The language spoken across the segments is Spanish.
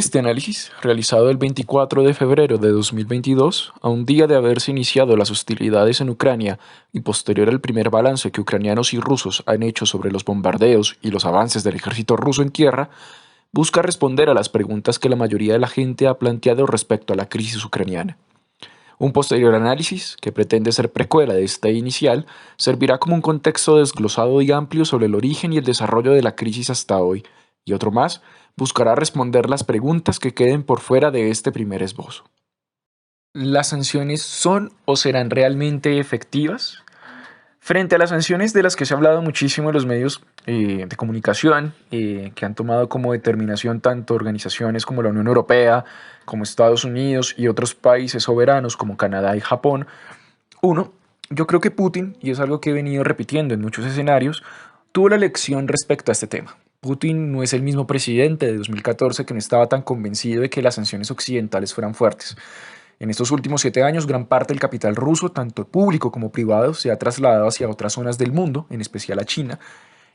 Este análisis, realizado el 24 de febrero de 2022, a un día de haberse iniciado las hostilidades en Ucrania y posterior al primer balance que ucranianos y rusos han hecho sobre los bombardeos y los avances del ejército ruso en tierra, busca responder a las preguntas que la mayoría de la gente ha planteado respecto a la crisis ucraniana. Un posterior análisis, que pretende ser precuela de este inicial, servirá como un contexto desglosado y amplio sobre el origen y el desarrollo de la crisis hasta hoy, y otro más buscará responder las preguntas que queden por fuera de este primer esbozo. ¿Las sanciones son o serán realmente efectivas? Frente a las sanciones de las que se ha hablado muchísimo en los medios de comunicación, que han tomado como determinación tanto organizaciones como la Unión Europea, como Estados Unidos y otros países soberanos como Canadá y Japón, yo creo que Putin, y es algo que he venido repitiendo en muchos escenarios, tuvo la elección respecto a este tema. Putin no es el mismo presidente de 2014 que no estaba tan convencido de que las sanciones occidentales fueran fuertes. En estos últimos 7 años, gran parte del capital ruso, tanto público como privado, se ha trasladado hacia otras zonas del mundo, en especial a China.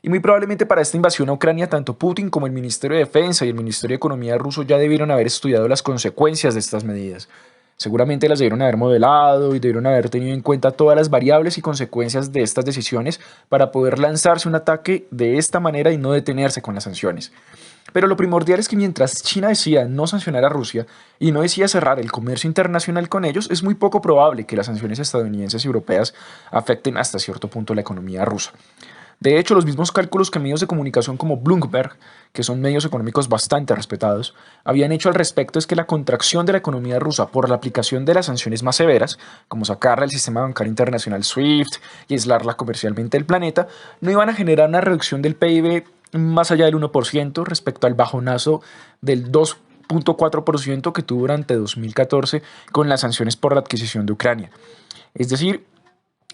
Y muy probablemente para esta invasión a Ucrania, tanto Putin como el Ministerio de Defensa y el Ministerio de Economía ruso ya debieron haber estudiado las consecuencias de estas medidas. Seguramente las debieron haber modelado y debieron haber tenido en cuenta todas las variables y consecuencias de estas decisiones para poder lanzarse un ataque de esta manera y no detenerse con las sanciones. Pero lo primordial es que mientras China decida no sancionar a Rusia y no decida cerrar el comercio internacional con ellos, es muy poco probable que las sanciones estadounidenses y europeas afecten hasta cierto punto la economía rusa. De hecho, los mismos cálculos que medios de comunicación como Bloomberg, que son medios económicos bastante respetados, habían hecho al respecto es que la contracción de la economía rusa por la aplicación de las sanciones más severas, como sacarla del sistema bancario internacional SWIFT y aislarla comercialmente del planeta, no iban a generar una reducción del PIB más allá del 1% respecto al bajonazo del 2,4% que tuvo durante 2014 con las sanciones por la adquisición de Ucrania. Es decir,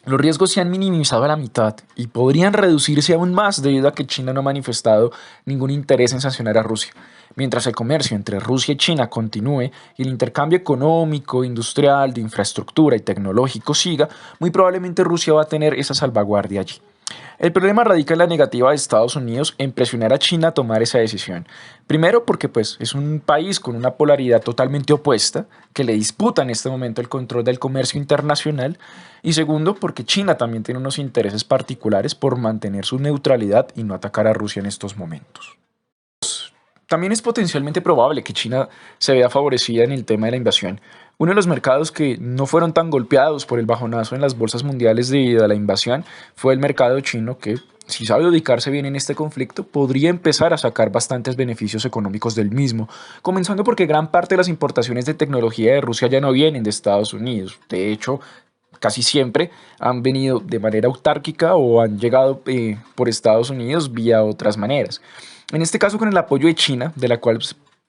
los riesgos se han minimizado a la mitad y podrían reducirse aún más debido a que China no ha manifestado ningún interés en sancionar a Rusia. Mientras el comercio entre Rusia y China continúe y el intercambio económico, industrial, de infraestructura y tecnológico siga, muy probablemente Rusia va a tener esa salvaguardia allí. El problema radica en la negativa de Estados Unidos en presionar a China a tomar esa decisión. Primero porque es un país con una polaridad totalmente opuesta que le disputa en este momento el control del comercio internacional y segundo porque China también tiene unos intereses particulares por mantener su neutralidad y no atacar a Rusia en estos momentos. También es potencialmente probable que China se vea favorecida en el tema de la invasión. Uno de los mercados que no fueron tan golpeados por el bajonazo en las bolsas mundiales debido a la invasión fue el mercado chino que, si sabe ubicarse bien en este conflicto, podría empezar a sacar bastantes beneficios económicos del mismo, comenzando porque gran parte de las importaciones de tecnología de Rusia ya no vienen de Estados Unidos. De hecho, casi siempre han venido de manera autárquica o han llegado por Estados Unidos vía otras maneras. En este caso, con el apoyo de China, de la cual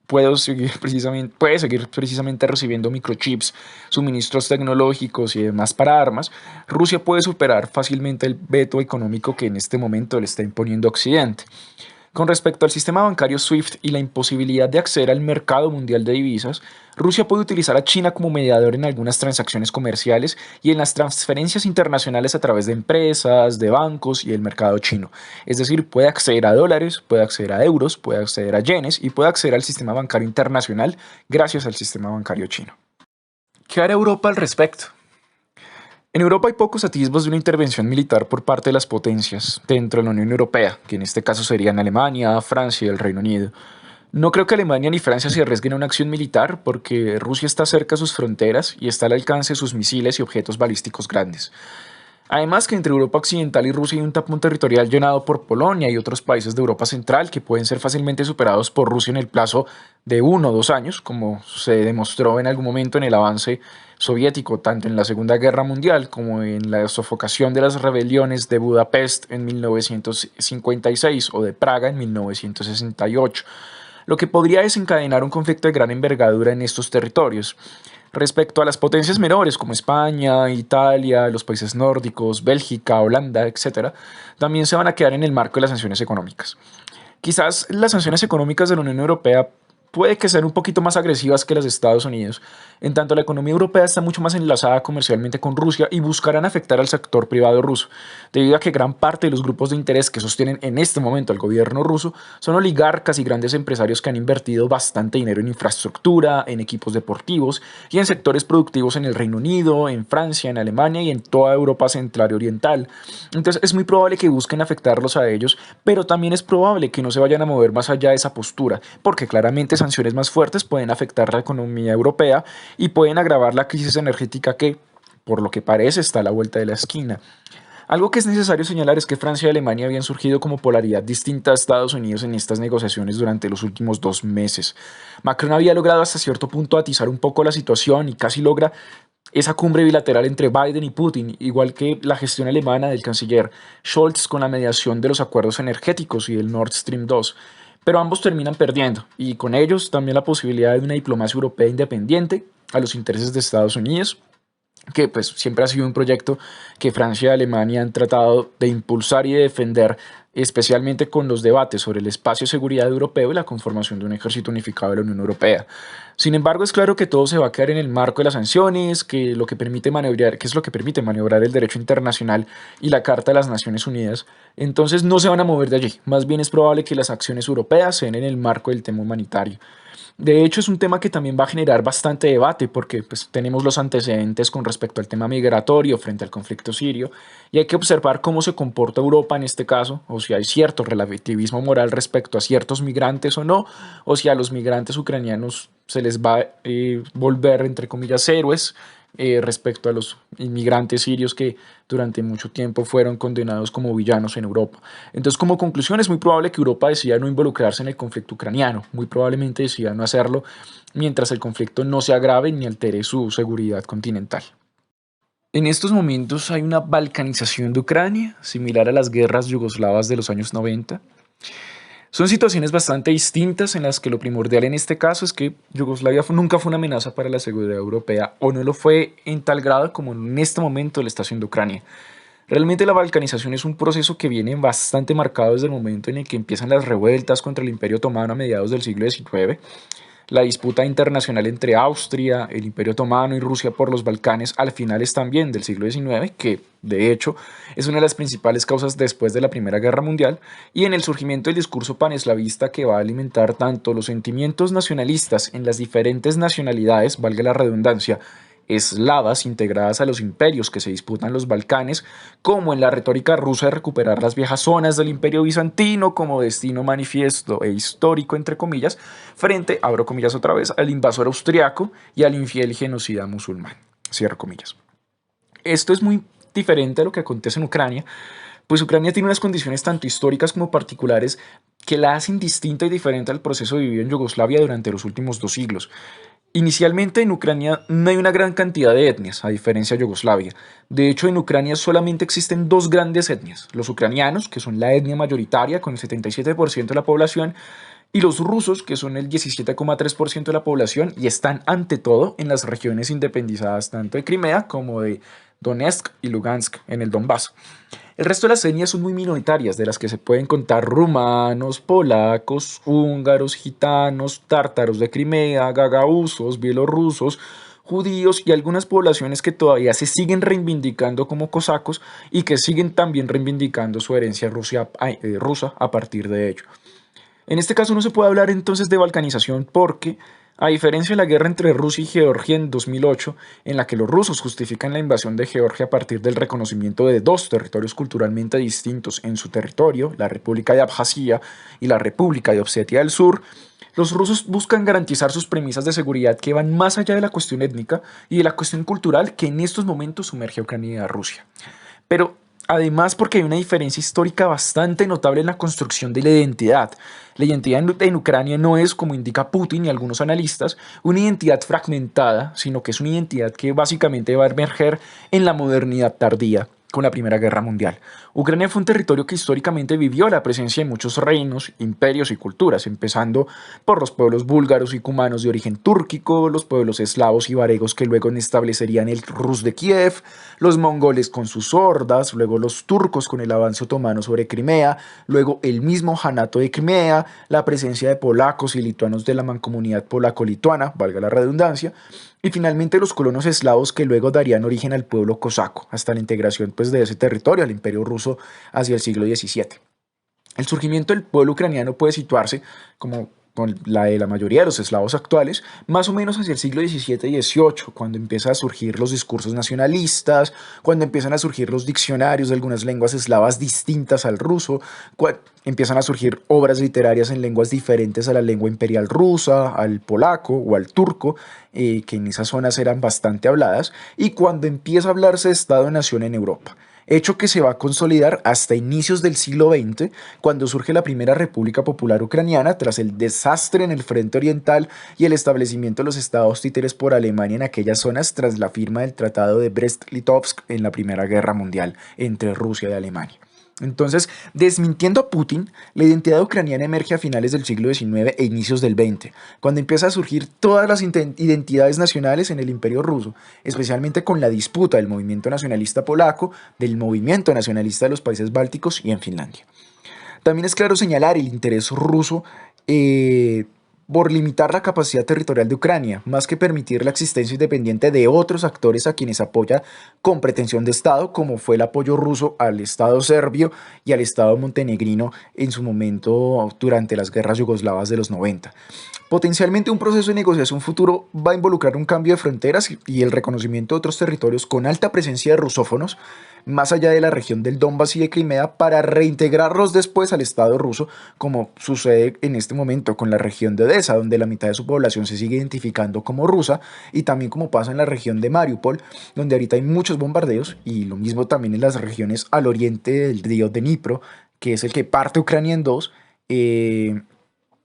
puede seguir precisamente recibiendo microchips, suministros tecnológicos y demás para armas, Rusia puede superar fácilmente el veto económico que en este momento le está imponiendo Occidente. Con respecto al sistema bancario SWIFT y la imposibilidad de acceder al mercado mundial de divisas, Rusia puede utilizar a China como mediador en algunas transacciones comerciales y en las transferencias internacionales a través de empresas, de bancos y el mercado chino. Es decir, puede acceder a dólares, puede acceder a euros, puede acceder a yenes y puede acceder al sistema bancario internacional gracias al sistema bancario chino. ¿Qué hará Europa al respecto? En Europa hay pocos atisbos de una intervención militar por parte de las potencias dentro de la Unión Europea, que en este caso serían Alemania, Francia y el Reino Unido. No creo que Alemania ni Francia se arriesguen a una acción militar porque Rusia está cerca de sus fronteras y está al alcance de sus misiles y objetos balísticos grandes. Además que entre Europa Occidental y Rusia hay un tapón territorial llenado por Polonia y otros países de Europa Central que pueden ser fácilmente superados por Rusia en el plazo de 1 o 2 años, como se demostró en algún momento en el avance soviético, tanto en la Segunda Guerra Mundial como en la sofocación de las rebeliones de Budapest en 1956 o de Praga en 1968, lo que podría desencadenar un conflicto de gran envergadura en estos territorios. Respecto a las potencias menores como España, Italia, los países nórdicos, Bélgica, Holanda, etcétera, también se van a quedar en el marco de las sanciones económicas. Quizás las sanciones económicas de la Unión Europea puede que sean un poquito más agresivas que las de Estados Unidos, en tanto la economía europea está mucho más enlazada comercialmente con Rusia y buscarán afectar al sector privado ruso, debido a que gran parte de los grupos de interés que sostienen en este momento al gobierno ruso son oligarcas y grandes empresarios que han invertido bastante dinero en infraestructura, en equipos deportivos y en sectores productivos en el Reino Unido, en Francia, en Alemania y en toda Europa central y oriental. Entonces es muy probable que busquen afectarlos a ellos, pero también es probable que no se vayan a mover más allá de esa postura, porque claramente sanciones más fuertes pueden afectar la economía europea y pueden agravar la crisis energética que, por lo que parece, está a la vuelta de la esquina. Algo que es necesario señalar es que Francia y Alemania habían surgido como polaridad distinta a Estados Unidos en estas negociaciones durante los últimos 2 meses. Macron había logrado hasta cierto punto atizar un poco la situación y casi logra esa cumbre bilateral entre Biden y Putin, igual que la gestión alemana del canciller Scholz con la mediación de los acuerdos energéticos y del Nord Stream 2. Pero ambos terminan perdiendo, y con ellos también la posibilidad de una diplomacia europea independiente a los intereses de Estados Unidos, que pues siempre ha sido un proyecto que Francia y Alemania han tratado de impulsar y de defender, especialmente con los debates sobre el espacio de seguridad europeo y la conformación de un ejército unificado de la Unión Europea. Sin embargo, es claro que todo se va a quedar en el marco de las sanciones, que es lo que permite maniobrar el derecho internacional y la Carta de las Naciones Unidas. Entonces no se van a mover de allí. Más bien es probable que las acciones europeas se den en el marco del tema humanitario. De hecho, es un tema que también va a generar bastante debate porque pues, tenemos los antecedentes con respecto al tema migratorio frente al conflicto sirio y hay que observar cómo se comporta Europa en este caso, o si hay cierto relativismo moral respecto a ciertos migrantes o no, o si a los migrantes ucranianos se les va a volver, entre comillas, héroes respecto a los inmigrantes sirios que durante mucho tiempo fueron condenados como villanos en Europa. Entonces, como conclusión, es muy probable que Europa decida no involucrarse en el conflicto ucraniano, muy probablemente decida no hacerlo mientras el conflicto no se agrave ni altere su seguridad continental. En estos momentos hay una balcanización de Ucrania, similar a las guerras yugoslavas de los años 90. Son situaciones bastante distintas en las que lo primordial en este caso es que Yugoslavia nunca fue una amenaza para la seguridad europea o no lo fue en tal grado como en este momento lo está haciendo Ucrania. Realmente la balcanización es un proceso que viene bastante marcado desde el momento en el que empiezan las revueltas contra el Imperio Otomano a mediados del siglo XIX, la disputa internacional entre Austria, el Imperio Otomano y Rusia por los Balcanes al finales también del siglo XIX, que de hecho es una de las principales causas después de la Primera Guerra Mundial, y en el surgimiento del discurso paneslavista que va a alimentar tanto los sentimientos nacionalistas en las diferentes nacionalidades, valga la redundancia, eslavas integradas a los imperios que se disputan los Balcanes, como en la retórica rusa de recuperar las viejas zonas del imperio bizantino como destino manifiesto e histórico, entre comillas, frente, abro comillas otra vez, al invasor austriaco y al infiel genocida musulmán, cierro comillas. Esto es muy diferente a lo que acontece en Ucrania, pues Ucrania tiene unas condiciones tanto históricas como particulares que la hacen distinta y diferente al proceso vivido en Yugoslavia durante los últimos 2 siglos. Inicialmente en Ucrania no hay una gran cantidad de etnias, a diferencia de Yugoslavia. De hecho, en Ucrania solamente existen dos grandes etnias, los ucranianos, que son la etnia mayoritaria con el 77% de la población, y los rusos, que son el 17,3% de la población y están ante todo en las regiones independizadas tanto de Crimea como de Donetsk y Lugansk en el Donbass. El resto de las etnias son muy minoritarias, de las que se pueden contar rumanos, polacos, húngaros, gitanos, tártaros de Crimea, gagauzos, bielorrusos, judíos y algunas poblaciones que todavía se siguen reivindicando como cosacos y que siguen también reivindicando su herencia rusa a partir de ello. En este caso no se puede hablar entonces de balcanización porque, a diferencia de la guerra entre Rusia y Georgia en 2008, en la que los rusos justifican la invasión de Georgia a partir del reconocimiento de dos territorios culturalmente distintos en su territorio, la República de Abjasia y la República de Osetia del Sur, los rusos buscan garantizar sus premisas de seguridad que van más allá de la cuestión étnica y de la cuestión cultural que en estos momentos sumerge a Ucrania y a Rusia. pero además porque hay una diferencia histórica bastante notable en la construcción de la identidad. La identidad en Ucrania no es, como indica Putin y algunos analistas, una identidad fragmentada, sino que es una identidad que básicamente va a emerger en la modernidad tardía, con la Primera Guerra Mundial. Ucrania fue un territorio que históricamente vivió la presencia de muchos reinos, imperios y culturas, empezando por los pueblos búlgaros y cumanos de origen túrquico, los pueblos eslavos y varegos que luego establecerían el Rus de Kiev, los mongoles con sus hordas, luego los turcos con el avance otomano sobre Crimea, luego el mismo Janato de Crimea, la presencia de polacos y lituanos de la mancomunidad polaco-lituana, valga la redundancia, y finalmente los colonos eslavos que luego darían origen al pueblo cosaco, hasta la integración pues, de ese territorio al imperio ruso hacia el siglo XVII. El surgimiento del pueblo ucraniano puede situarse, como con la de la mayoría de los eslavos actuales, más o menos hacia el siglo XVII y XVIII, cuando empiezan a surgir los discursos nacionalistas, cuando empiezan a surgir los diccionarios de algunas lenguas eslavas distintas al ruso, empiezan a surgir obras literarias en lenguas diferentes a la lengua imperial rusa, al polaco o al turco, que en esas zonas eran bastante habladas, y cuando empieza a hablarse de Estado-nación en Europa, hecho que se va a consolidar hasta inicios del siglo XX, cuando surge la primera República Popular Ucraniana tras el desastre en el frente oriental y el establecimiento de los estados títeres por Alemania en aquellas zonas tras la firma del Tratado de Brest-Litovsk en la Primera Guerra Mundial entre Rusia y Alemania. Entonces, desmintiendo a Putin, la identidad ucraniana emerge a finales del siglo XIX e inicios del XX, cuando empieza a surgir todas las identidades nacionales en el Imperio ruso, especialmente con la disputa del movimiento nacionalista polaco, del movimiento nacionalista de los países bálticos y en Finlandia. También es claro señalar el interés ruso por limitar la capacidad territorial de Ucrania, más que permitir la existencia independiente de otros actores a quienes apoya con pretensión de Estado, como fue el apoyo ruso al Estado serbio y al Estado montenegrino en su momento durante las guerras yugoslavas de los 90. Potencialmente un proceso de negociación futuro va a involucrar un cambio de fronteras y el reconocimiento de otros territorios con alta presencia de rusófonos, más allá de la región del Donbass y de Crimea, para reintegrarlos después al Estado ruso, como sucede en este momento con la región de Odessa, donde la mitad de su población se sigue identificando como rusa, y también como pasa en la región de Mariupol, donde ahorita hay muchos bombardeos, y lo mismo también en las regiones al oriente del río Dnipro, que es el que parte Ucrania en dos, y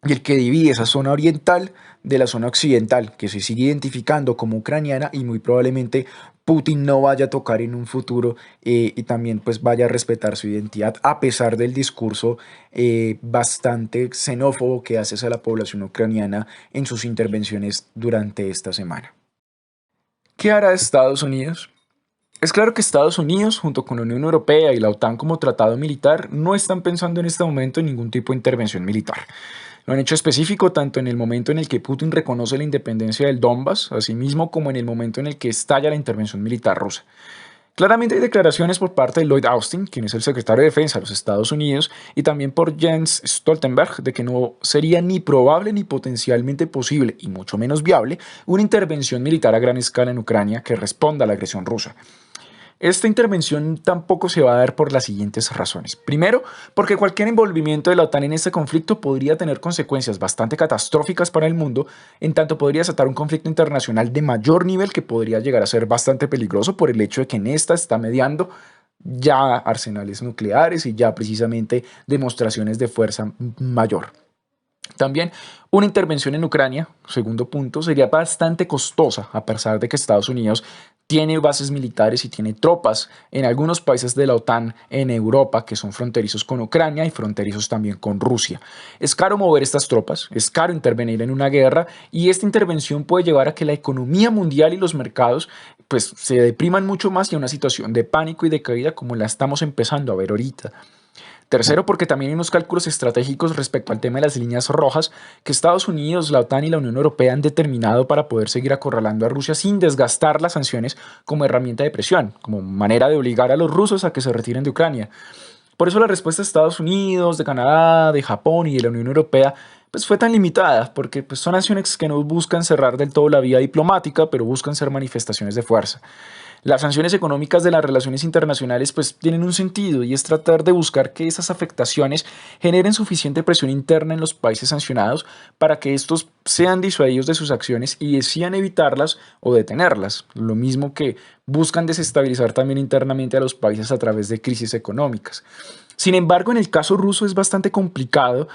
el que divide esa zona oriental de la zona occidental, que se sigue identificando como ucraniana y muy probablemente Putin no vaya a tocar en un futuro, y también pues vaya a respetar su identidad a pesar del discurso bastante xenófobo que hace hacia la población ucraniana en sus intervenciones durante esta semana. ¿Qué hará Estados Unidos? Es claro que Estados Unidos, junto con la Unión Europea y la OTAN como tratado militar, no están pensando en este momento en ningún tipo de intervención militar. Lo han hecho específico tanto en el momento en el que Putin reconoce la independencia del Donbass, así mismo como en el momento en el que estalla la intervención militar rusa. Claramente hay declaraciones por parte de Lloyd Austin, quien es el secretario de Defensa de los Estados Unidos, y también por Jens Stoltenberg, de que no sería ni probable ni potencialmente posible, y mucho menos viable, una intervención militar a gran escala en Ucrania que responda a la agresión rusa. Esta intervención tampoco se va a dar por las siguientes razones. Primero, porque cualquier envolvimiento de la OTAN en este conflicto podría tener consecuencias bastante catastróficas para el mundo, en tanto podría desatar un conflicto internacional de mayor nivel que podría llegar a ser bastante peligroso por el hecho de que en esta está mediando ya arsenales nucleares y ya precisamente demostraciones de fuerza mayor. También una intervención en Ucrania, segundo punto, sería bastante costosa, a pesar de que Estados Unidos tiene bases militares y tiene tropas en algunos países de la OTAN en Europa que son fronterizos con Ucrania y fronterizos también con Rusia. Es caro mover estas tropas, es caro intervenir en una guerra, y esta intervención puede llevar a que la economía mundial y los mercados pues se depriman mucho más y a una situación de pánico y de caída como la estamos empezando a ver ahorita. Tercero, porque también hay unos cálculos estratégicos respecto al tema de las líneas rojas que Estados Unidos, la OTAN y la Unión Europea han determinado para poder seguir acorralando a Rusia sin desgastar las sanciones como herramienta de presión, como manera de obligar a los rusos a que se retiren de Ucrania. Por eso la respuesta de Estados Unidos, de Canadá, de Japón y de la Unión Europea pues fue tan limitada, porque pues, son acciones que no buscan cerrar del todo la vía diplomática, pero buscan ser manifestaciones de fuerza. Las sanciones económicas de las relaciones internacionales pues tienen un sentido y es tratar de buscar que esas afectaciones generen suficiente presión interna en los países sancionados para que estos sean disuadidos de sus acciones y decidan evitarlas o detenerlas. Lo mismo que buscan desestabilizar también internamente a los países a través de crisis económicas. Sin embargo, en el caso ruso es bastante complicado,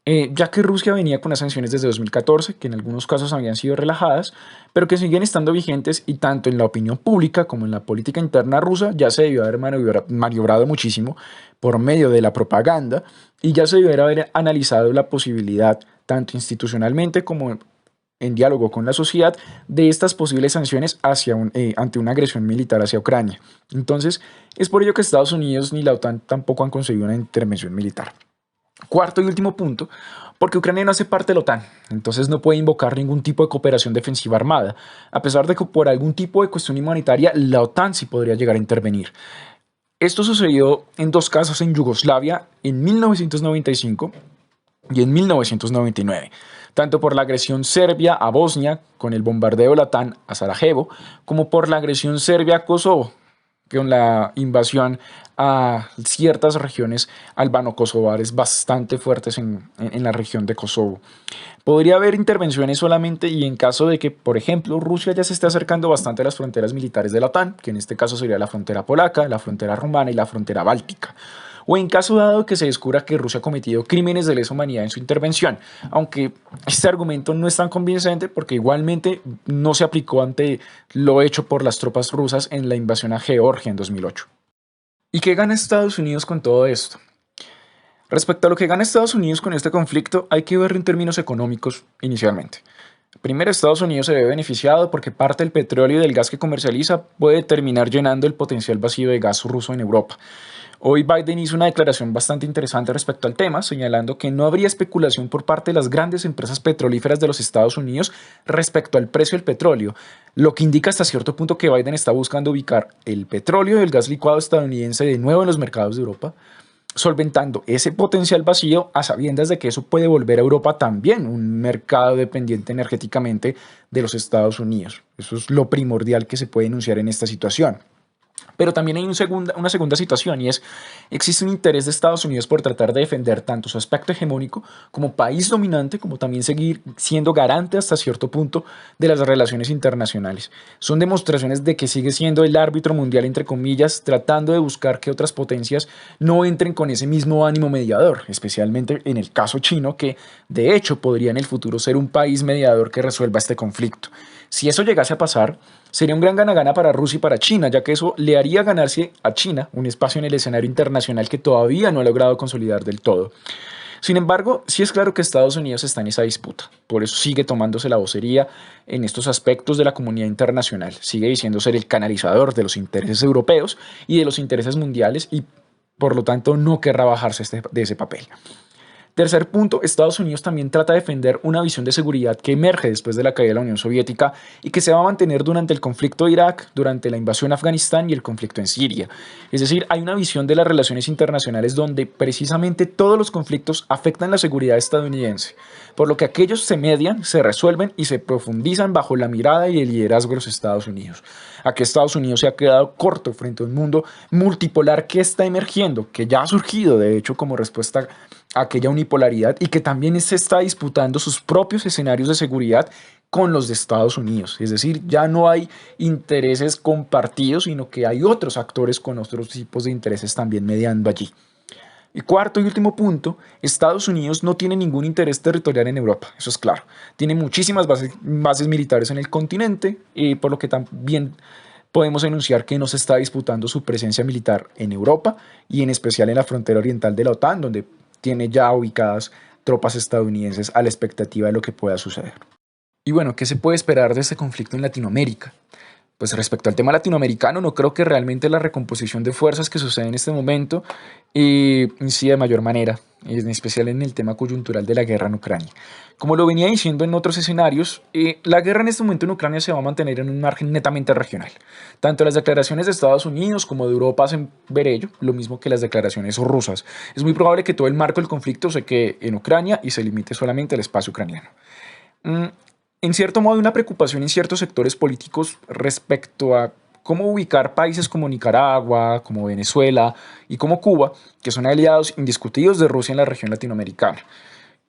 ya que Rusia venía con las sanciones desde 2014, que en algunos casos habían sido relajadas, pero que siguen estando vigentes y tanto en la opinión pública como en la política interna rusa ya se debió haber maniobrado muchísimo por medio de la propaganda y ya se debió haber analizado la posibilidad, tanto institucionalmente como en diálogo con la sociedad, de estas posibles sanciones ante una agresión militar hacia Ucrania. Entonces, es por ello que Estados Unidos ni la OTAN tampoco han conseguido una intervención militar. Cuarto y último punto, porque Ucrania no hace parte de la OTAN, entonces no puede invocar ningún tipo de cooperación defensiva armada, a pesar de que por algún tipo de cuestión humanitaria la OTAN sí podría llegar a intervenir. Esto sucedió en dos casos en Yugoslavia en 1995 y en 1999, tanto por la agresión serbia a Bosnia con el bombardeo de la OTAN a Sarajevo, como por la agresión serbia a Kosovo con la invasión a ciertas regiones albano-kosovares bastante fuertes en la región de Kosovo. Podría haber intervenciones solamente y en caso de que, por ejemplo, Rusia ya se esté acercando bastante a las fronteras militares de la OTAN, que en este caso sería la frontera polaca, la frontera rumana y la frontera báltica. O en caso dado que se descubra que Rusia ha cometido crímenes de lesa humanidad en su intervención, aunque este argumento no es tan convincente porque igualmente no se aplicó ante lo hecho por las tropas rusas en la invasión a Georgia en 2008. ¿Y qué gana Estados Unidos con todo esto? Respecto a lo que gana Estados Unidos con este conflicto, hay que verlo en términos económicos inicialmente. Primero, Estados Unidos se ve beneficiado porque parte del petróleo y del gas que comercializa puede terminar llenando el potencial vacío de gas ruso en Europa. Hoy Biden hizo una declaración bastante interesante respecto al tema, señalando que no habría especulación por parte de las grandes empresas petrolíferas de los Estados Unidos respecto al precio del petróleo, lo que indica hasta cierto punto que Biden está buscando ubicar el petróleo y el gas licuado estadounidense de nuevo en los mercados de Europa, solventando ese potencial vacío a sabiendas de que eso puede volver a Europa también un mercado dependiente energéticamente de los Estados Unidos. Eso es lo primordial que se puede enunciar en esta situación. Pero también hay una segunda situación y es, existe un interés de Estados Unidos por tratar de defender tanto su aspecto hegemónico como país dominante, como también seguir siendo garante hasta cierto punto de las relaciones internacionales. Son demostraciones de que sigue siendo el árbitro mundial, entre comillas, tratando de buscar que otras potencias no entren con ese mismo ánimo mediador, especialmente en el caso chino, que de hecho podría en el futuro ser un país mediador que resuelva este conflicto. Si eso llegase a pasar, sería un gran gana-gana para Rusia y para China, ya que eso le haría ganarse a China un espacio en el escenario internacional que todavía no ha logrado consolidar del todo. Sin embargo, sí es claro que Estados Unidos está en esa disputa, por eso sigue tomándose la vocería en estos aspectos de la comunidad internacional, sigue diciendo ser el canalizador de los intereses europeos y de los intereses mundiales y por lo tanto no querrá bajarse de ese papel. Tercer punto, Estados Unidos también trata de defender una visión de seguridad que emerge después de la caída de la Unión Soviética y que se va a mantener durante el conflicto de Irak, durante la invasión a Afganistán y el conflicto en Siria. Es decir, hay una visión de las relaciones internacionales donde precisamente todos los conflictos afectan la seguridad estadounidense, por lo que aquellos se median, se resuelven y se profundizan bajo la mirada y el liderazgo de los Estados Unidos. Aquí Estados Unidos se ha quedado corto frente a un mundo multipolar que está emergiendo, que ya ha surgido de hecho como respuesta a aquella unipolaridad y que también se está disputando sus propios escenarios de seguridad con los de Estados Unidos. Es decir, ya no hay intereses compartidos, sino que hay otros actores con otros tipos de intereses también mediando allí. Y cuarto y último punto, Estados Unidos no tiene ningún interés territorial en Europa, eso es claro. Tiene muchísimas bases militares en el continente, por lo que también podemos enunciar que no se está disputando su presencia militar en Europa y en especial en la frontera oriental de la OTAN, donde tiene ya ubicadas tropas estadounidenses a la expectativa de lo que pueda suceder. Y bueno, ¿qué se puede esperar de este conflicto en Latinoamérica? Pues respecto al tema latinoamericano, no creo que realmente la recomposición de fuerzas que sucede en este momento incida de mayor manera, en especial en el tema coyuntural de la guerra en Ucrania. Como lo venía diciendo en otros escenarios, la guerra en este momento en Ucrania se va a mantener en un margen netamente regional. Tanto las declaraciones de Estados Unidos como de Europa hacen ver ello, lo mismo que las declaraciones rusas. Es muy probable que todo el marco del conflicto se quede en Ucrania y se limite solamente al espacio ucraniano. En cierto modo, hay una preocupación en ciertos sectores políticos respecto a cómo ubicar países como Nicaragua, como Venezuela y como Cuba, que son aliados indiscutidos de Rusia en la región latinoamericana.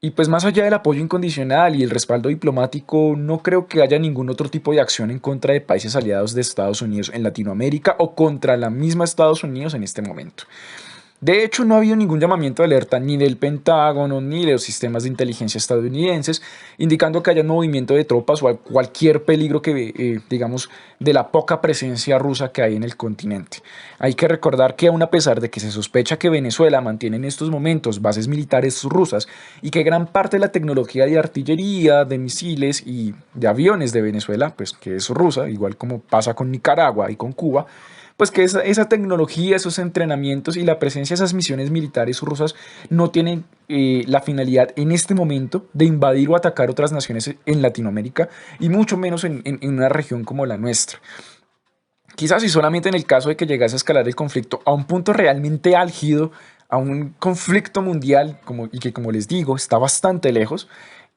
Y pues más allá del apoyo incondicional y el respaldo diplomático, no creo que haya ningún otro tipo de acción en contra de países aliados de Estados Unidos en Latinoamérica o contra la misma Estados Unidos en este momento. De hecho, no ha habido ningún llamamiento de alerta ni del Pentágono ni de los sistemas de inteligencia estadounidenses, indicando que haya movimiento de tropas o cualquier peligro que, digamos, de la poca presencia rusa que hay en el continente. Hay que recordar que aun a pesar de que se sospecha que Venezuela mantiene en estos momentos bases militares rusas y que gran parte de la tecnología de artillería, de misiles y de aviones de Venezuela, pues que es rusa, igual como pasa con Nicaragua y con Cuba, pues que esa tecnología, esos entrenamientos y la presencia de esas misiones militares rusas no tienen la finalidad en este momento de invadir o atacar otras naciones en Latinoamérica y mucho menos en una región como la nuestra. Quizás y solamente en el caso de que llegase a escalar el conflicto a un punto realmente álgido, a un conflicto mundial y que como les digo está bastante lejos,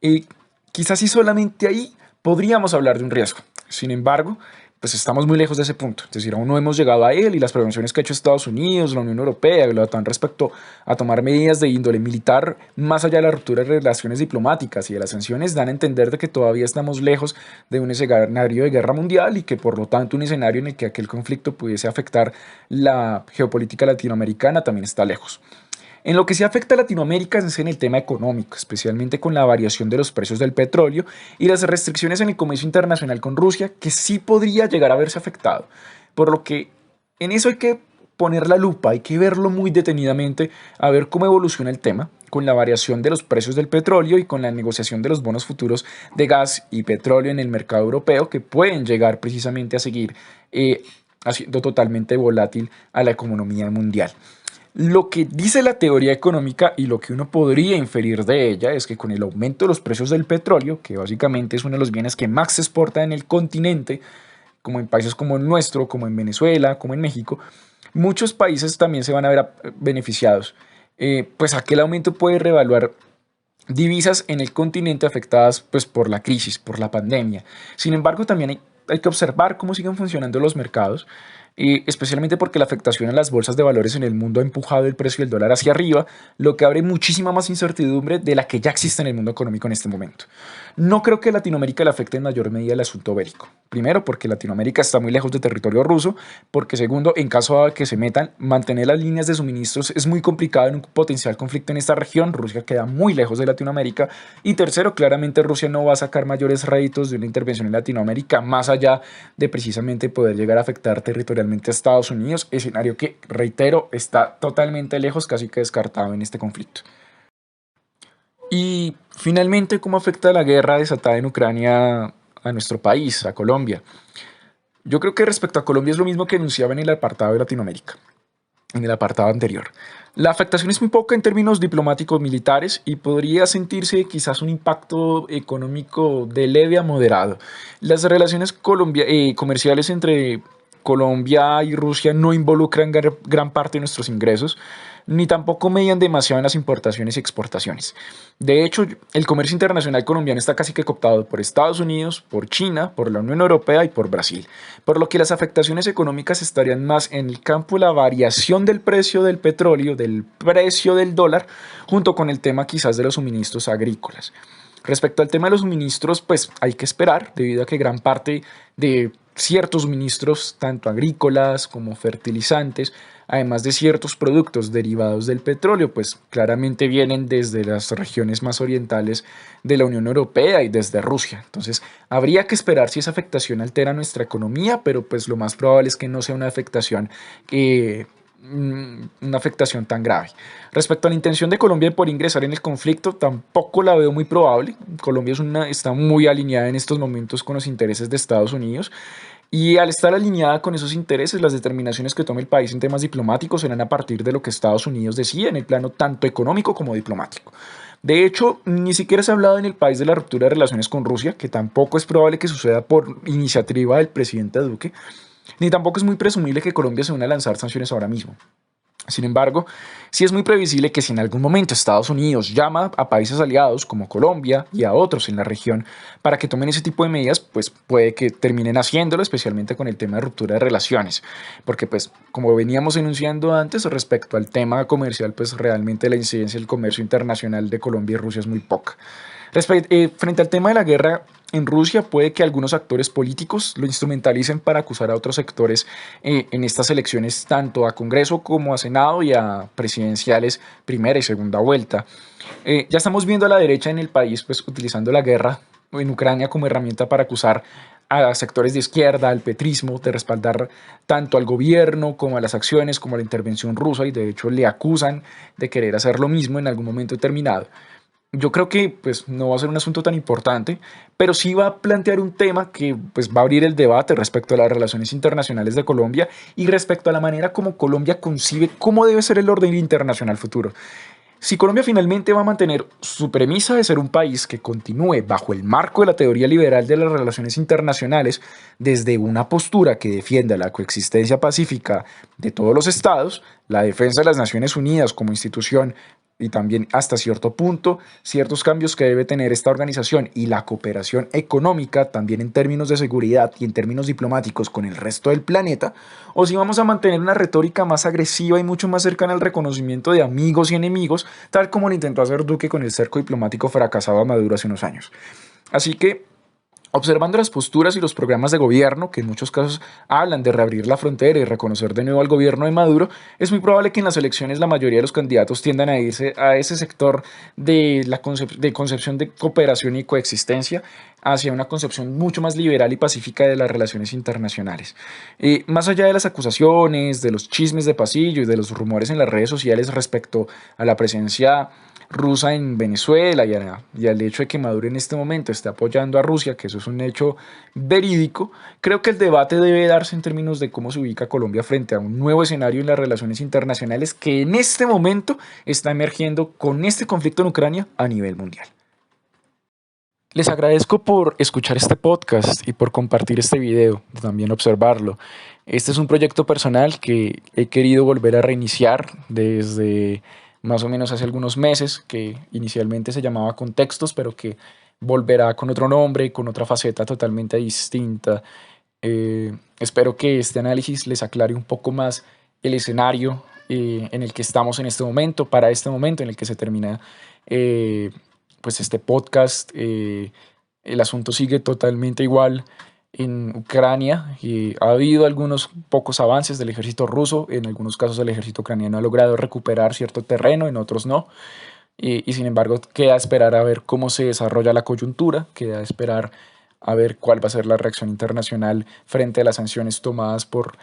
eh, quizás y solamente ahí podríamos hablar de un riesgo. Sin embargo, pues estamos muy lejos de ese punto. Es decir, aún no hemos llegado a él y las prevenciones que ha hecho Estados Unidos, la Unión Europea y la OTAN respecto a tomar medidas de índole militar más allá de la ruptura de relaciones diplomáticas y de las sanciones dan a entender de que todavía estamos lejos de un escenario de guerra mundial y que por lo tanto un escenario en el que aquel conflicto pudiese afectar la geopolítica latinoamericana también está lejos. En lo que sí afecta a Latinoamérica es en el tema económico, especialmente con la variación de los precios del petróleo y las restricciones en el comercio internacional con Rusia, que sí podría llegar a verse afectado. Por lo que en eso hay que poner la lupa, hay que verlo muy detenidamente, a ver cómo evoluciona el tema, con la variación de los precios del petróleo y con la negociación de los bonos futuros de gas y petróleo en el mercado europeo, que pueden llegar precisamente a seguir haciendo totalmente volátil a la economía mundial. Lo que dice la teoría económica y lo que uno podría inferir de ella es que con el aumento de los precios del petróleo, que básicamente es uno de los bienes que más se exporta en el continente, como en países como el nuestro, como en Venezuela, como en México, muchos países también se van a ver beneficiados. Pues aquel aumento puede revaluar divisas en el continente afectadas pues, por la crisis, por la pandemia. Sin embargo, también hay que observar cómo siguen funcionando los mercados, especialmente porque la afectación a las bolsas de valores en el mundo ha empujado el precio del dólar hacia arriba, lo que abre muchísima más incertidumbre de la que ya existe en el mundo económico en este momento. No creo que a Latinoamérica le afecte en mayor medida el asunto bélico. Primero, porque Latinoamérica está muy lejos de territorio ruso, porque segundo, en caso de que se metan, mantener las líneas de suministros es muy complicado en un potencial conflicto en esta región, Rusia queda muy lejos de Latinoamérica, y tercero, claramente Rusia no va a sacar mayores réditos de una intervención en Latinoamérica, más allá de precisamente poder llegar a afectar territorialmente a Estados Unidos, escenario que, reitero, está totalmente lejos, casi que descartado en este conflicto. Y finalmente, ¿cómo afecta la guerra desatada en Ucrania a nuestro país, a Colombia? Yo creo que respecto a Colombia es lo mismo que enunciaba en el apartado de Latinoamérica, en el apartado anterior. La afectación es muy poca en términos diplomáticos militares y podría sentirse quizás un impacto económico de leve a moderado. Las relaciones comerciales entre Colombia y Rusia no involucran gran parte de nuestros ingresos, ni tampoco median demasiado en las importaciones y exportaciones. De hecho, el comercio internacional colombiano está casi que cooptado por Estados Unidos, por China, por la Unión Europea y por Brasil, por lo que las afectaciones económicas estarían más en el campo de la variación del precio del petróleo, del precio del dólar, junto con el tema quizás de los suministros agrícolas. Respecto al tema de los suministros, pues hay que esperar, debido a que gran parte de ciertos suministros, tanto agrícolas como fertilizantes, además de ciertos productos derivados del petróleo, pues claramente vienen desde las regiones más orientales de la Unión Europea y desde Rusia. Entonces, habría que esperar si esa afectación altera nuestra economía, pero pues lo más probable es que no sea una afectación tan grave. Respecto a la intención de Colombia por ingresar en el conflicto, tampoco la veo muy probable. Colombia está muy alineada en estos momentos con los intereses de Estados Unidos y al estar alineada con esos intereses, las determinaciones que tome el país en temas diplomáticos serán a partir de lo que Estados Unidos decida en el plano tanto económico como diplomático. De hecho, ni siquiera se ha hablado en el país de la ruptura de relaciones con Rusia, que tampoco es probable que suceda por iniciativa del presidente Duque, ni tampoco es muy presumible que Colombia se una a lanzar sanciones ahora mismo. Sin embargo, sí es muy previsible que si en algún momento Estados Unidos llama a países aliados como Colombia y a otros en la región para que tomen ese tipo de medidas, pues puede que terminen haciéndolo, especialmente con el tema de ruptura de relaciones. Porque pues como veníamos enunciando antes respecto al tema comercial, pues realmente la incidencia del comercio internacional de Colombia y Rusia es muy poca. Frente al tema de la guerra en Rusia, puede que algunos actores políticos lo instrumentalicen para acusar a otros sectores en estas elecciones, tanto a Congreso como a Senado y a presidenciales primera y segunda vuelta. Ya estamos viendo a la derecha en el país pues, utilizando la guerra en Ucrania como herramienta para acusar a sectores de izquierda, al petrismo, de respaldar tanto al gobierno como a las acciones, como a la intervención rusa, y de hecho le acusan de querer hacer lo mismo en algún momento determinado. Yo creo que pues no va a ser un asunto tan importante, pero sí va a plantear un tema que pues va a abrir el debate respecto a las relaciones internacionales de Colombia y respecto a la manera como Colombia concibe cómo debe ser el orden internacional futuro. Si Colombia finalmente va a mantener su premisa de ser un país que continúe bajo el marco de la teoría liberal de las relaciones internacionales, desde una postura que defienda la coexistencia pacífica de todos los estados, la defensa de las Naciones Unidas como institución y también hasta cierto punto ciertos cambios que debe tener esta organización y la cooperación económica también en términos de seguridad y en términos diplomáticos con el resto del planeta, o si vamos a mantener una retórica más agresiva y mucho más cercana al reconocimiento de amigos y enemigos, tal como lo intentó hacer Duque con el cerco diplomático fracasado a Maduro hace unos años. Así que observando las posturas y los programas de gobierno, que en muchos casos hablan de reabrir la frontera y reconocer de nuevo al gobierno de Maduro, es muy probable que en las elecciones la mayoría de los candidatos tiendan a irse a ese sector de la concepción de cooperación y coexistencia hacia una concepción mucho más liberal y pacífica de las relaciones internacionales. Más allá de las acusaciones, de los chismes de pasillo y de los rumores en las redes sociales respecto a la presencia rusa en Venezuela y al hecho de que Maduro en este momento esté apoyando a Rusia, que eso es un hecho verídico, creo que el debate debe darse en términos de cómo se ubica Colombia frente a un nuevo escenario en las relaciones internacionales que en este momento está emergiendo con este conflicto en Ucrania a nivel mundial. Les agradezco por escuchar este podcast y por compartir este video, también observarlo. Este es un proyecto personal que he querido volver a reiniciar desde más o menos hace algunos meses, que inicialmente se llamaba Contextos, pero que volverá con otro nombre y con otra faceta totalmente distinta. Espero que este análisis les aclare un poco más el escenario en el que estamos en este momento, para este momento en el que se termina eh, pues este podcast. El asunto sigue totalmente igual en Ucrania y ha habido algunos pocos avances del ejército ruso. En algunos casos el ejército ucraniano ha logrado recuperar cierto terreno, en otros no. Y sin embargo queda esperar a ver cómo se desarrolla la coyuntura, queda esperar a ver cuál va a ser la reacción internacional frente a las sanciones tomadas por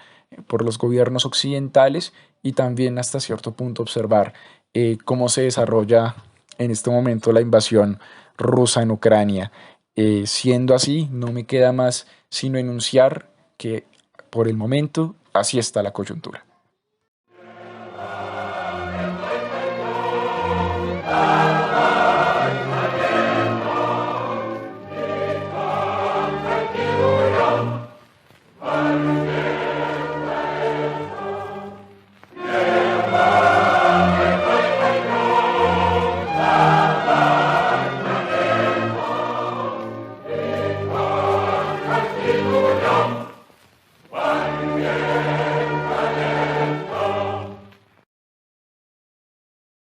los gobiernos occidentales y también hasta cierto punto observar cómo se desarrolla en este momento la invasión rusa en Ucrania. Siendo así, no me queda más sino enunciar que por el momento así está la coyuntura.